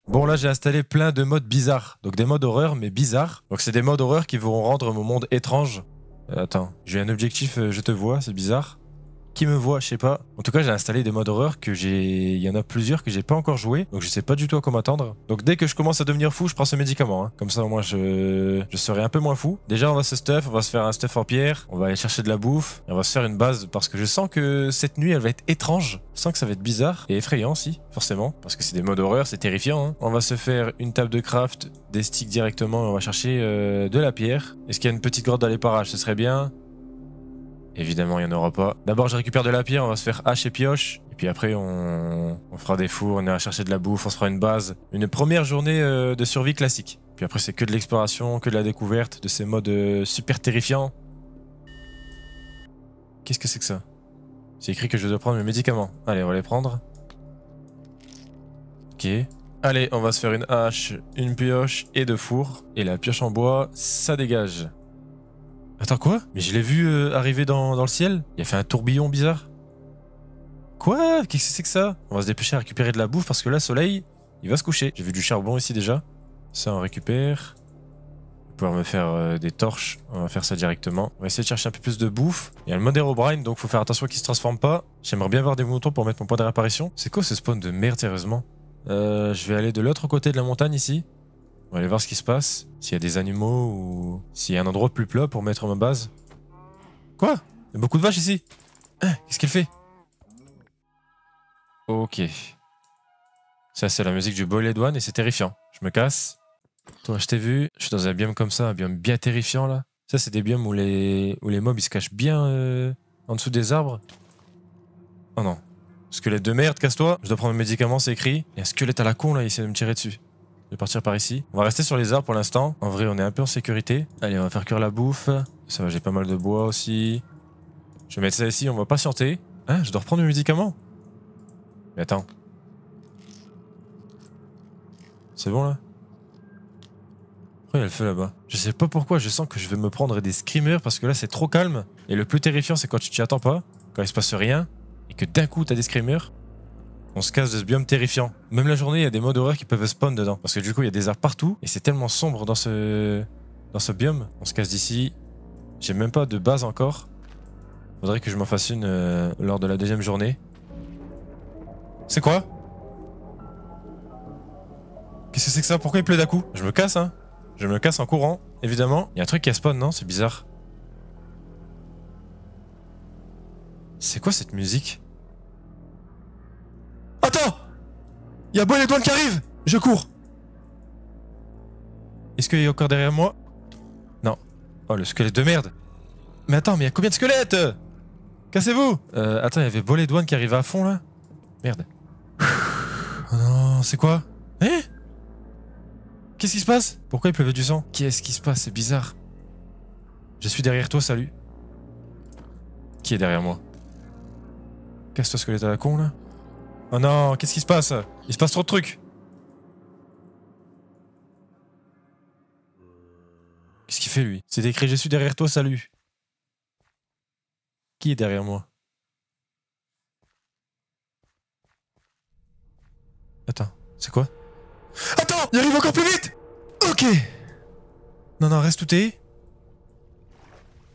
Bon, là, j'ai installé plein de modes bizarres. Donc des modes horreur, mais bizarres. Donc c'est des modes horreur qui vont rendre mon monde étrange. Attends, j'ai un objectif, je te vois, c'est bizarre. Qui me voit, je sais pas. En tout cas, j'ai installé des modes horreur que j'ai... Il y en a plusieurs que j'ai pas encore joué. Donc je sais pas du tout à quoi m'attendre. Donc dès que je commence à devenir fou, je prends ce médicament. Hein. Comme ça, au moins, je serai un peu moins fou. Déjà, on va se stuff, on va se faire un stuff en pierre. On va aller chercher de la bouffe. Et on va se faire une base parce que je sens que cette nuit, elle va être étrange. Je sens que ça va être bizarre et effrayant aussi, forcément. Parce que c'est des modes horreur, c'est terrifiant. Hein. On va se faire une table de craft, des sticks directement. Et on va chercher de la pierre. Est-ce qu'il y a une petite grotte dans les parages? Ce serait bien. Évidemment, il n'y en aura pas. D'abord, je récupère de la pierre, on va se faire hache et pioche. Et puis après, on fera des fours, on ira chercher de la bouffe, on se fera une base. Une première journée de survie classique. Puis après, c'est que de l'exploration, que de la découverte, de ces modes super terrifiants. Qu'est-ce que c'est que ça? C'est écrit que je dois prendre mes médicaments. Allez, on va les prendre. Ok. Allez, on va se faire une hache, une pioche et deux fours. Et la pioche en bois, ça dégage. Attends, quoi? Mais je l'ai vu arriver dans le ciel. Il a fait un tourbillon bizarre. Quoi? Qu'est-ce que c'est que ça? On va se dépêcher à récupérer de la bouffe parce que là, le soleil, il va se coucher. J'ai vu du charbon ici déjà. Ça, on récupère. On va pouvoir me faire des torches. On va faire ça directement. On va essayer de chercher un peu plus de bouffe. Il y a le mode Herobrine, donc faut faire attention qu'il se transforme pas. J'aimerais bien avoir des moutons pour mettre mon point de réapparition. C'est quoi ce spawn de merde, sérieusement? Je vais aller de l'autre côté de la montagne ici. On va aller voir ce qui se passe. S'il y a des animaux ou s'il y a un endroit plus plat pour mettre ma base. Quoi? Il y a beaucoup de vaches ici. Hein, qu'est-ce qu'elle fait? Ok. Ça, c'est la musique du Boiled One et c'est terrifiant. Je me casse. Toi, je t'ai vu. Je suis dans un biome comme ça, un biome bien terrifiant là. Ça, c'est des biomes où les mobs ils se cachent bien en dessous des arbres. Oh non. Squelette de merde, casse-toi. Je dois prendre mes médicaments, c'est écrit. Il y a un squelette à la con là, il essaie de me tirer dessus. Je vais partir par ici. On va rester sur les arbres pour l'instant. En vrai, on est un peu en sécurité. Allez, on va faire cuire la bouffe. Ça va, j'ai pas mal de bois aussi. Je vais mettre ça ici, on va patienter. Hein, je dois reprendre mes médicaments. Mais attends. C'est bon là? Pourquoi il y a le feu là-bas? Je sais pas pourquoi, je sens que je vais me prendre des screamers parce que là c'est trop calme. Et le plus terrifiant, c'est quand tu t'y attends pas, quand il se passe rien, et que d'un coup t'as des screamers. On se casse de ce biome terrifiant. Même la journée, il y a des modes horreur qui peuvent spawn dedans. Parce que du coup, il y a des arbres partout. Et c'est tellement sombre dans ce biome. On se casse d'ici. J'ai même pas de base encore. Faudrait que je m'en fasse une lors de la deuxième journée. C'est quoi? Qu'est-ce que c'est que ça? Pourquoi il pleut d'un coup? Je me casse, hein. Je me casse en courant, évidemment. Il y a un truc qui a spawn, non? C'est bizarre. C'est quoi cette musique? Attends! Il y a Boiled One qui arrive! Je cours! Est-ce qu'il est encore derrière moi? Non. Oh, le squelette de merde! Mais attends, mais il y a combien de squelettes? Cassez-vous! Attends, il y avait Boiled One qui arrivait à fond là? Merde. Oh non, c'est quoi? Hein? Qu'est-ce qui se passe? Pourquoi il pleuvait du sang? Qu'est-ce qui se passe? C'est bizarre. Je suis derrière toi, salut. Qui est derrière moi? Casse-toi, squelette à la con là. Oh non, qu'est-ce qui se passe? Il se passe trop de trucs. Qu'est-ce qu'il fait lui? C'est écrit je suis derrière toi, salut. Qui est derrière moi? Attends, c'est quoi? Attends, il arrive encore plus vite! Ok. Non, non, reste où t'es.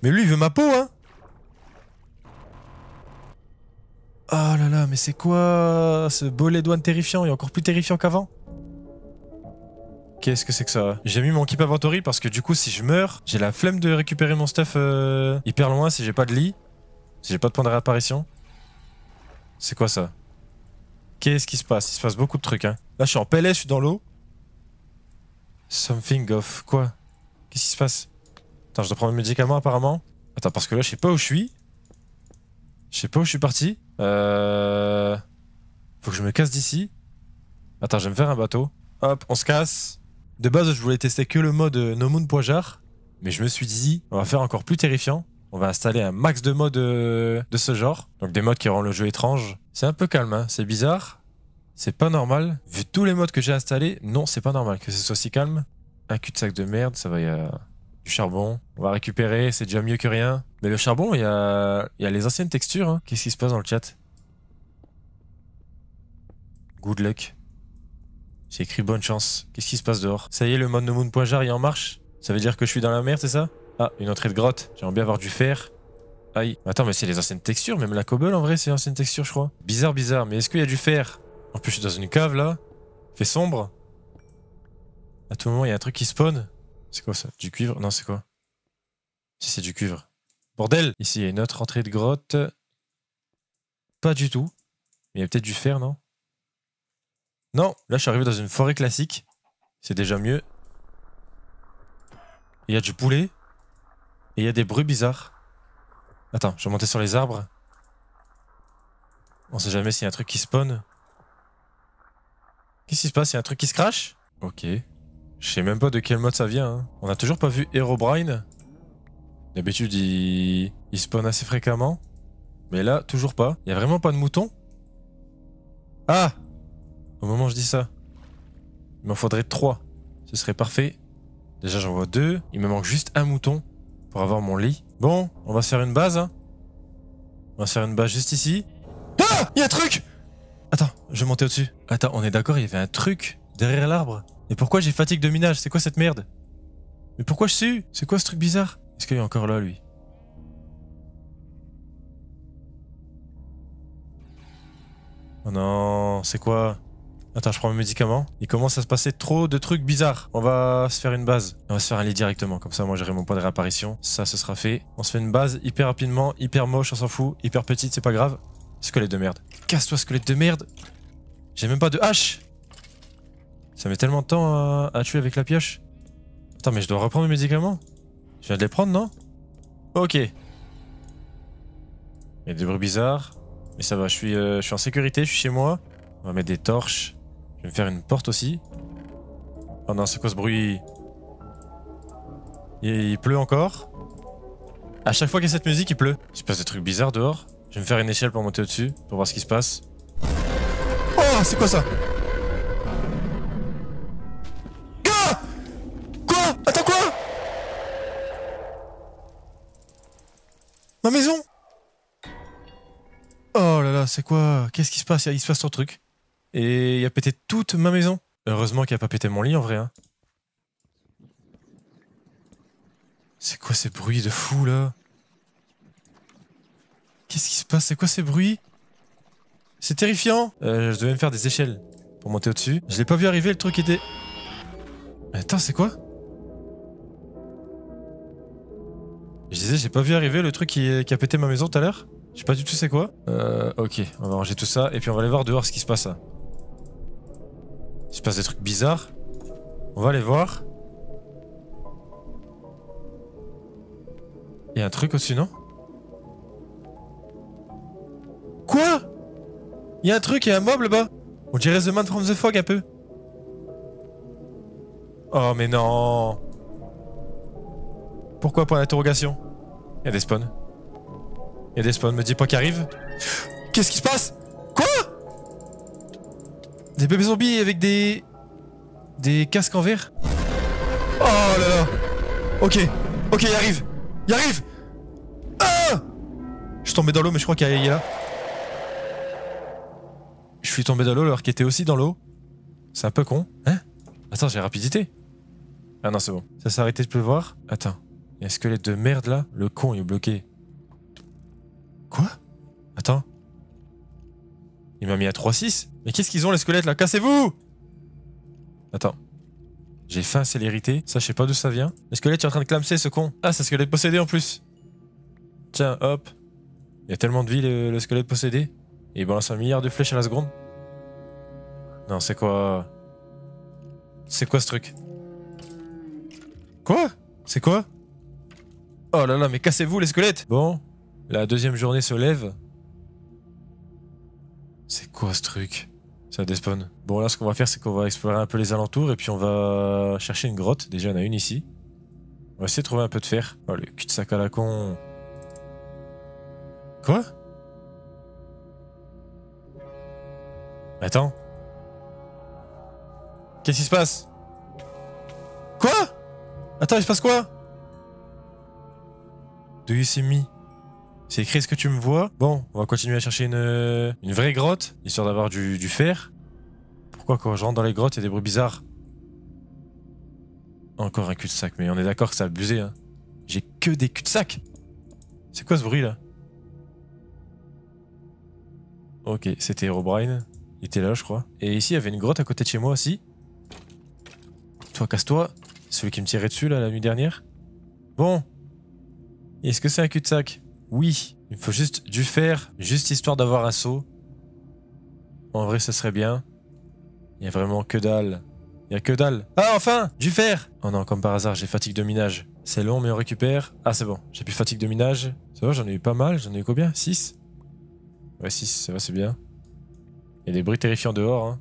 Mais lui, il veut ma peau, hein? Oh là là, mais c'est quoi ce Boiled One terrifiant? Il est encore plus terrifiant qu'avant. Qu'est-ce que c'est que ça? J'ai mis mon keep inventory parce que du coup, si je meurs, j'ai la flemme de récupérer mon stuff hyper loin si j'ai pas de lit. Si j'ai pas de point de réapparition. C'est quoi ça? Qu'est-ce qui se passe? Il se passe beaucoup de trucs, hein. Là, je suis en PLS, je suis dans l'eau. Something of quoi? Qu'est-ce qui se passe? Attends, je dois prendre mes médicaments apparemment. Attends, parce que là, je sais pas où je suis. Je sais pas où je suis parti. Faut que je me casse d'ici. Attends, je vais me faire un bateau. Hop, on se casse. De base, je voulais tester que le mode No Moon Poijar. Mais je me suis dit, on va faire encore plus terrifiant. On va installer un max de modes de ce genre. Donc des modes qui rendent le jeu étrange. C'est un peu calme, hein. C'est bizarre. C'est pas normal. Vu tous les modes que j'ai installés, non, c'est pas normal que ce soit si calme. Un cul-de-sac de merde, ça va, il y a du charbon. On va récupérer, c'est déjà mieux que rien. Mais le charbon, il y a les anciennes textures, hein. Qu'est-ce qui se passe dans le chat? Good luck. C'est écrit bonne chance. Qu'est-ce qui se passe dehors? Ça y est, le mode No Moon.jar est en marche? Ça veut dire que je suis dans la merde, c'est ça? Ah, une entrée de grotte. J'aimerais bien avoir du fer. Aïe. Attends, mais c'est les anciennes textures. Même la cobble, en vrai, c'est ancienne texture, je crois. Bizarre, bizarre. Mais est-ce qu'il y a du fer? En plus, je suis dans une cave, là. Fait sombre. À tout moment, il y a un truc qui spawn. C'est quoi ça? Du cuivre? Non, c'est quoi? Si, c'est du cuivre. Bordel! Ici, il y a une autre entrée de grotte. Pas du tout. Mais il y a peut-être du fer, non? Non, là, je suis arrivé dans une forêt classique. C'est déjà mieux. Il y a du poulet. Et il y a des bruits bizarres. Attends, je vais monter sur les arbres. On sait jamais s'il y a un truc qui spawn. Qu'est-ce qui se passe? Il y a un truc qui se crache? Ok. Je sais même pas de quel mode ça vient. Hein. On a toujours pas vu Herobrine. D'habitude, il spawn assez fréquemment. Mais là, toujours pas. Il y a vraiment pas de mouton? Ah! Au moment où je dis ça. Il m'en faudrait 3. Ce serait parfait. Déjà, j'en vois 2. Il me manque juste un mouton pour avoir mon lit. Bon, on va se faire une base. Hein. On va se faire une base juste ici. Ah! Il y a un truc! Attends, je vais monter au-dessus. Attends, on est d'accord, il y avait un truc derrière l'arbre. Et pourquoi j'ai fatigue de minage? C'est quoi cette merde? Mais pourquoi je suis? C'est quoi ce truc bizarre? Est-ce qu'il est encore là, lui? Oh non, c'est quoi? Attends, je prends mes médicaments. Il commence à se passer trop de trucs bizarres. On va se faire une base. On va se faire un lit directement. Comme ça, moi, j'aurai mon point de réapparition. Ça, ce sera fait. On se fait une base hyper rapidement, hyper moche, on s'en fout. Hyper petite, c'est pas grave. Squelette de merde. Casse-toi, squelette de merde. J'ai même pas de hache. Ça met tellement de temps à tuer avec la pioche. Attends, mais je dois reprendre mes médicaments? Je viens de les prendre, non? Ok. Il y a des bruits bizarres. Mais ça va, je suis en sécurité, je suis chez moi. On va mettre des torches. Je vais me faire une porte aussi. Oh non, c'est quoi ce bruit? Il pleut encore. À chaque fois qu'il y a cette musique, il pleut. Il se passe des trucs bizarres dehors. Je vais me faire une échelle pour monter au-dessus, pour voir ce qui se passe. Oh, c'est quoi ça? Ah! Quoi? Attends, quoi? Ma maison? Oh là là, c'est quoi? Qu'est-ce qui se passe? Il se passe trop de trucs. Et il a pété toute ma maison. Heureusement qu'il a pas pété mon lit en vrai. Hein. C'est quoi ces bruits de fou là? Qu'est-ce qui se passe? C'est quoi ces bruits? C'est terrifiant. Je devais me faire des échelles pour monter au-dessus. Je l'ai pas vu arriver, le truc était... Attends, c'est quoi? Je disais, j'ai pas vu arriver le truc qui a pété ma maison tout à l'heure. Je sais pas du tout c'est quoi. Ok, on va ranger tout ça et puis on va aller voir dehors ce qui se passe là. Il se passe des trucs bizarres. On va aller voir. Il y a un truc au-dessus, non? Quoi? Il y a un truc, il y a un mob là-bas. On dirait The Man from the Fog un peu. Oh mais non. Pourquoi point d'interrogation? Il y a des spawns. Il y a des spawns, me dis pas qu'ils arrivent. Qu'est-ce qui se passe? Quoi? Des bébés zombies avec des casques en verre. Oh là là. Ok, ok, il arrive. Il arrive. Ah! Je suis tombé dans l'eau, mais je crois qu'il est là. Je suis tombé dans l'eau alors qu'il était aussi dans l'eau. C'est un peu con. Hein? Attends, j'ai rapidité. Ah non, c'est bon. Ça s'est arrêté de pleuvoir. Attends. Il y a un squelette de merde là. Le con, il est bloqué. Quoi? Attends. Il m'a mis à 3-6. Mais qu'est-ce qu'ils ont les squelettes là? Cassez-vous! Attends. J'ai faim, célérité. Ça, je sais pas d'où ça vient. Le squelette est en train de clamser ce con. Ah, c'est un squelette possédé en plus. Tiens, hop. Il y a tellement de vie le squelette possédé. Et il balance 1 milliard de flèches à la seconde. Non, c'est quoi? C'est quoi ce truc? Quoi? C'est quoi? Oh là là, mais cassez-vous les squelettes! Bon, la deuxième journée se lève. C'est quoi ce truc? Ça despawn. Bon, là, ce qu'on va faire, c'est qu'on va explorer un peu les alentours et puis on va chercher une grotte. Déjà, il y en a une ici. On va essayer de trouver un peu de fer. Oh, le cul-de-sac à la con. Quoi? Attends. Qu'est-ce qui se passe? Quoi? Attends, il se passe quoi? Do you see me? C'est écrit est-ce que tu me vois? Bon, on va continuer à chercher une vraie grotte, histoire d'avoir du fer. Pourquoi quand je rentre dans les grottes, il y a des bruits bizarres? Encore un cul-de-sac, mais on est d'accord que c'est abusé, hein. J'ai que des cul-de-sac. C'est quoi ce bruit là? Ok, c'était Herobrine. Il était là, je crois. Et ici, il y avait une grotte à côté de chez moi aussi. Toi, casse-toi. Celui qui me tirait dessus là la nuit dernière. Bon. Est-ce que c'est un cul-de-sac? Oui. Il me faut juste du fer, juste histoire d'avoir un seau. En vrai, ça serait bien. Il y a vraiment que dalle. Il y a que dalle. Ah, enfin! Du fer! Oh non, comme par hasard, j'ai fatigue de minage. C'est long, mais on récupère. Ah, c'est bon. J'ai plus fatigue de minage. Ça va, j'en ai eu pas mal. J'en ai eu combien? 6? Ouais, 6, ça va, c'est bien. Il y a des bruits terrifiants dehors, hein.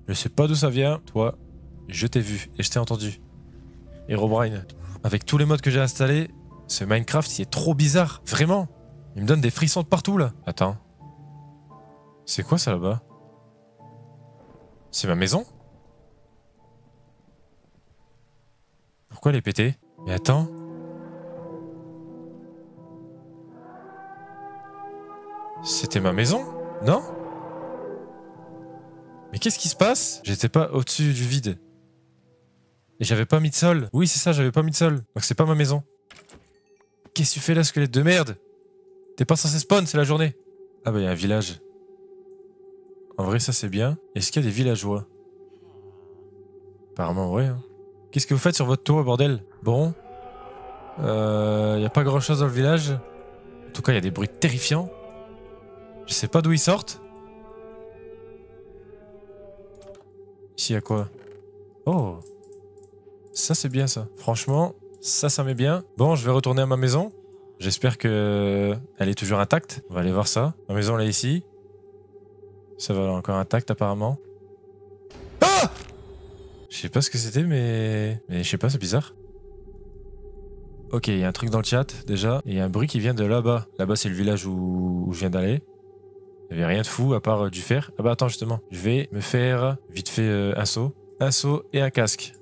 Je sais pas d'où ça vient. Toi, je t'ai vu et je t'ai entendu. Herobrine. Avec tous les modes que j'ai installés, ce Minecraft, il est trop bizarre. Vraiment. Il me donne des frissons de partout, là. Attends. C'est quoi ça, là-bas? C'est ma maison? Pourquoi elle est pétée? Mais attends. C'était ma maison? Non? Mais qu'est-ce qui se passe? J'étais pas au-dessus du vide. Et j'avais pas mis de sol. Oui, c'est ça, j'avais pas mis de sol. Donc c'est pas ma maison. Qu'est-ce que tu fais là, squelette de merde? T'es pas censé spawn, c'est la journée. Ah bah, il y a un village. En vrai, ça c'est bien. Est-ce qu'il y a des villageois? Apparemment, ouais. Hein. Qu'est-ce que vous faites sur votre toit, bordel? Bon. Y a pas grand-chose dans le village. En tout cas, il y a des bruits terrifiants. Je sais pas d'où ils sortent. Ici, y a quoi? Oh. Ça, c'est bien, ça. Franchement, ça m'est bien. Bon, je vais retourner à ma maison. J'espère que elle est toujours intacte. On va aller voir ça. Ma maison, elle est ici. Ça va encore intact, apparemment. Ah! Je sais pas ce que c'était, mais je sais pas, c'est bizarre. Ok, il y a un truc dans le chat, déjà. Et il y a un bruit qui vient de là-bas. Là-bas, c'est le village où je viens d'aller. Il n'y avait rien de fou, à part du fer. Ah bah attends, justement. Je vais me faire, vite fait, un seau. Un seau et un casque.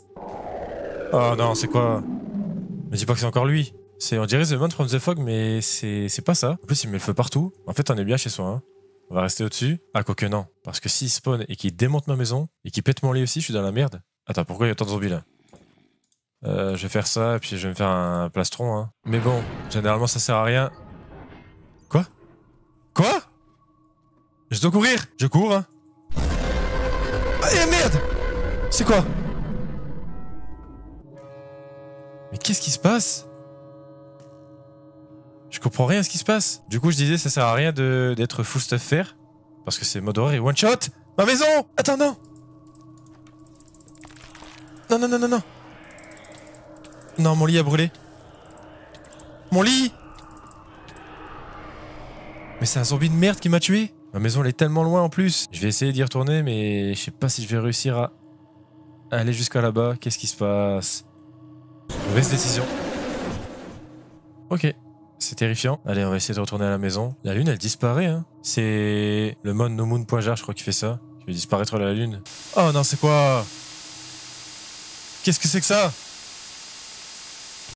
Oh non, c'est quoi? Me dis pas que c'est encore lui. On dirait The Man from the Fog, mais c'est pas ça. En plus, il met le feu partout. En fait, on est bien chez soi, hein. On va rester au-dessus. Ah, quoique non. Parce que s'il spawn et qu'il démonte ma maison, et qu'il pète mon lit aussi, je suis dans la merde. Attends, pourquoi il y a tant de zombies là? Je vais faire ça, et puis je vais me faire un plastron, hein. Mais bon, généralement, ça sert à rien. Quoi? Quoi? Je dois courir? Je cours, hein. Ah, merde! C'est quoi? Mais qu'est-ce qui se passe? Je comprends rien à ce qui se passe. Du coup, je disais, ça sert à rien d'être full stuff faire. Parce que c'est mode horreur et one shot. Ma maison! Attends, non! Non, non, non, non, non. Non, mon lit a brûlé. Mon lit! Mais c'est un zombie de merde qui m'a tué. Ma maison, elle est tellement loin en plus. Je vais essayer d'y retourner, mais je sais pas si je vais réussir à aller jusqu'à là-bas. Qu'est-ce qui se passe? Mauvaise décision. Ok. C'est terrifiant. Allez, on va essayer de retourner à la maison. La lune, elle disparaît, hein. C'est le mode nomoon.jar, je crois, qui fait ça. Qui fait disparaître la lune. Oh non, c'est quoi? Qu'est-ce que c'est que ça?